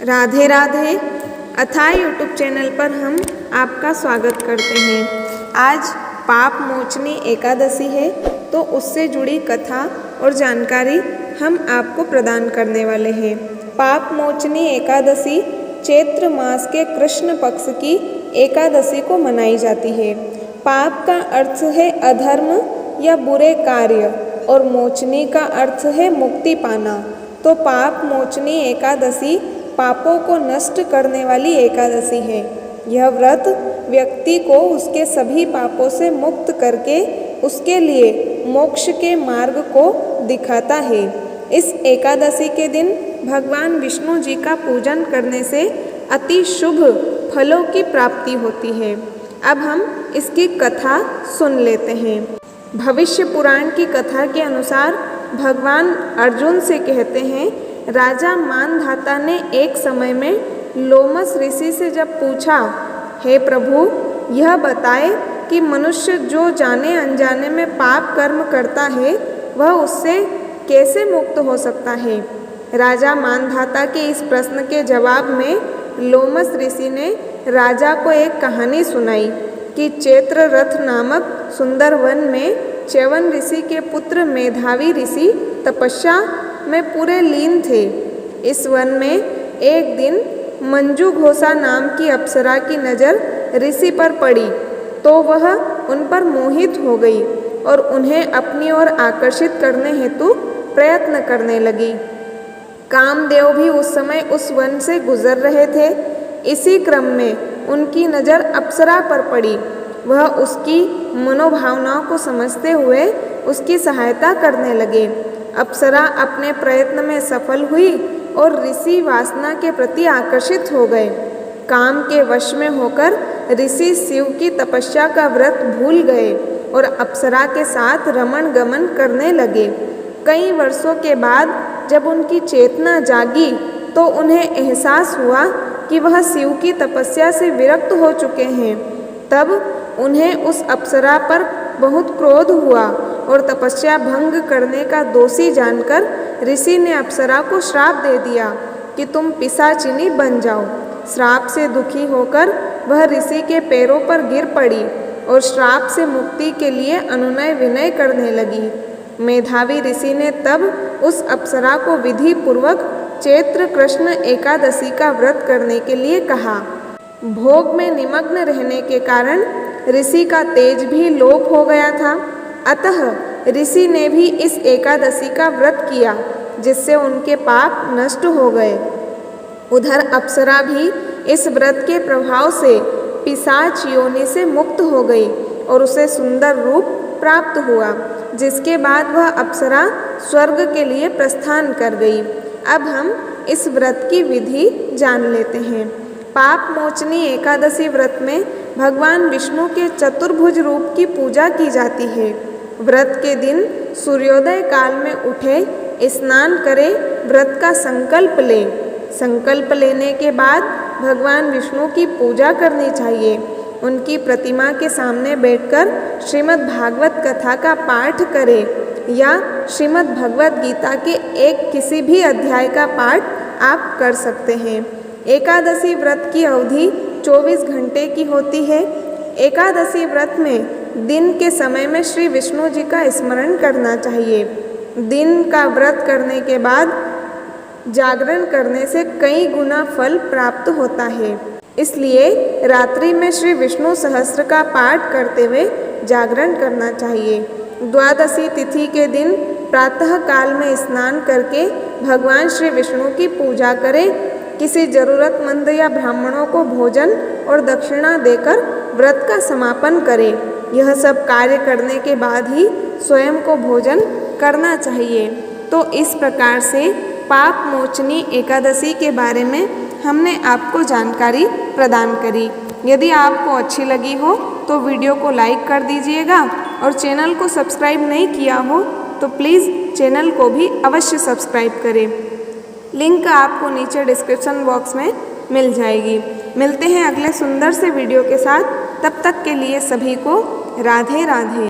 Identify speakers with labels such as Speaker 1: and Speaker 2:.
Speaker 1: राधे राधे। अथाह YouTube channel पर हम आपका स्वागत करते हैं। आज पाप मोचनी एकादशी है, तो उससे जुड़ी कथा और जानकारी हम आपको प्रदान करने वाले हैं। पाप मोचनी एकादशी चैत्र मास के कृष्ण पक्ष की एकादशी को मनाई जाती है। पाप का अर्थ है अधर्म या बुरे कार्य और मोचनी का अर्थ है मुक्ति पाना। तो पाप मोचनी एकादशी पापों को नष्ट करने वाली एकादशी है। यह व्रत व्यक्ति को उसके सभी पापों से मुक्त करके उसके लिए मोक्ष के मार्ग को दिखाता है। इस एकादशी के दिन भगवान विष्णु जी का पूजन करने से अति शुभ फलों की प्राप्ति होती है। अब हम इसकी कथा सुन लेते हैं। भविष्य पुराण की कथा के अनुसार भगवान अर्जुन से कहते हैं, राजा मानधाता ने एक समय में लोमस ऋषि से जब पूछा, हे प्रभु, यह बताए कि मनुष्य जो जाने अनजाने में पाप कर्म करता है वह उससे कैसे मुक्त हो सकता है। राजा मानधाता के इस प्रश्न के जवाब में लोमस ऋषि ने राजा को एक कहानी सुनाई कि चैत्र रथ नामक सुंदर वन में च्यवन ऋषि के पुत्र मेधावी ऋषि तपस्या में पूरे लीन थे। इस वन में एक दिन मंजू घोषा नाम की अप्सरा की नज़र ऋषि पर पड़ी, तो वह उन पर मोहित हो गई और उन्हें अपनी ओर आकर्षित करने हेतु प्रयत्न करने लगी। कामदेव भी उस समय उस वन से गुजर रहे थे। इसी क्रम में उनकी नज़र अप्सरा पर पड़ी। वह उसकी मनोभावनाओं को समझते हुए उसकी सहायता करने लगे। अप्सरा अपने प्रयत्न में सफल हुई और ऋषि वासना के प्रति आकर्षित हो गए। काम के वश में होकर ऋषि शिव की तपस्या का व्रत भूल गए और अप्सरा के साथ रमण गमन करने लगे। कई वर्षों के बाद जब उनकी चेतना जागी तो उन्हें एहसास हुआ कि वह शिव की तपस्या से विरक्त हो चुके हैं। तब उन्हें उस अप्सरा पर बहुत क्रोध हुआ और तपस्या भंग करने का दोषी जानकर ऋषि ने अप्सरा को श्राप दे दिया कि तुम पिशाचिनी बन जाओ। श्राप से दुखी होकर वह ऋषि के पैरों पर गिर पड़ी और श्राप से मुक्ति के लिए अनुनय विनय करने लगी। मेधावी ऋषि ने तब उस अप्सरा को विधि पूर्वक चैत्र कृष्ण एकादशी का व्रत करने के लिए कहा। भोग में निमग्न रहने के कारण ऋषि का तेज भी लोप हो गया था। अतः ऋषि ने भी इस एकादशी का व्रत किया, जिससे उनके पाप नष्ट हो गए। उधर अप्सरा भी इस व्रत के प्रभाव से पिशाच योनि से मुक्त हो गई और उसे सुंदर रूप प्राप्त हुआ, जिसके बाद वह अप्सरा स्वर्ग के लिए प्रस्थान कर गई। अब हम इस व्रत की विधि जान लेते हैं। पाप मोचनी एकादशी व्रत में भगवान विष्णु के चतुर्भुज रूप की पूजा की जाती है। व्रत के दिन सूर्योदय काल में उठे, स्नान करें, व्रत का संकल्प लें। संकल्प लेने के बाद भगवान विष्णु की पूजा करनी चाहिए। उनकी प्रतिमा के सामने बैठकर श्रीमद् भागवत कथा का पाठ करें या श्रीमद् भगवत गीता के एक किसी भी अध्याय का पाठ आप कर सकते हैं। एकादशी व्रत की अवधि 24 घंटे की होती है। एकादशी व्रत में दिन के समय में श्री विष्णु जी का स्मरण करना चाहिए। दिन का व्रत करने के बाद जागरण करने से कई गुना फल प्राप्त होता है। इसलिए रात्रि में श्री विष्णु सहस्त्र का पाठ करते हुए जागरण करना चाहिए। द्वादशी तिथि के दिन प्रातः काल में स्नान करके भगवान श्री विष्णु की पूजा करें। किसी जरूरतमंद या ब्राह्मणों को भोजन और दक्षिणा देकर व्रत का समापन करें। यह सब कार्य करने के बाद ही स्वयं को भोजन करना चाहिए। तो इस प्रकार से पाप मोचनी एकादशी के बारे में हमने आपको जानकारी प्रदान करी। यदि आपको अच्छी लगी हो तो वीडियो को लाइक कर दीजिएगा और चैनल को सब्सक्राइब नहीं किया हो तो प्लीज़ चैनल को भी अवश्य सब्सक्राइब करें। लिंक आपको नीचे डिस्क्रिप्शन बॉक्स में मिल जाएगी। मिलते हैं अगले सुंदर से वीडियो के साथ। तब तक के लिए सभी को राधे राधे।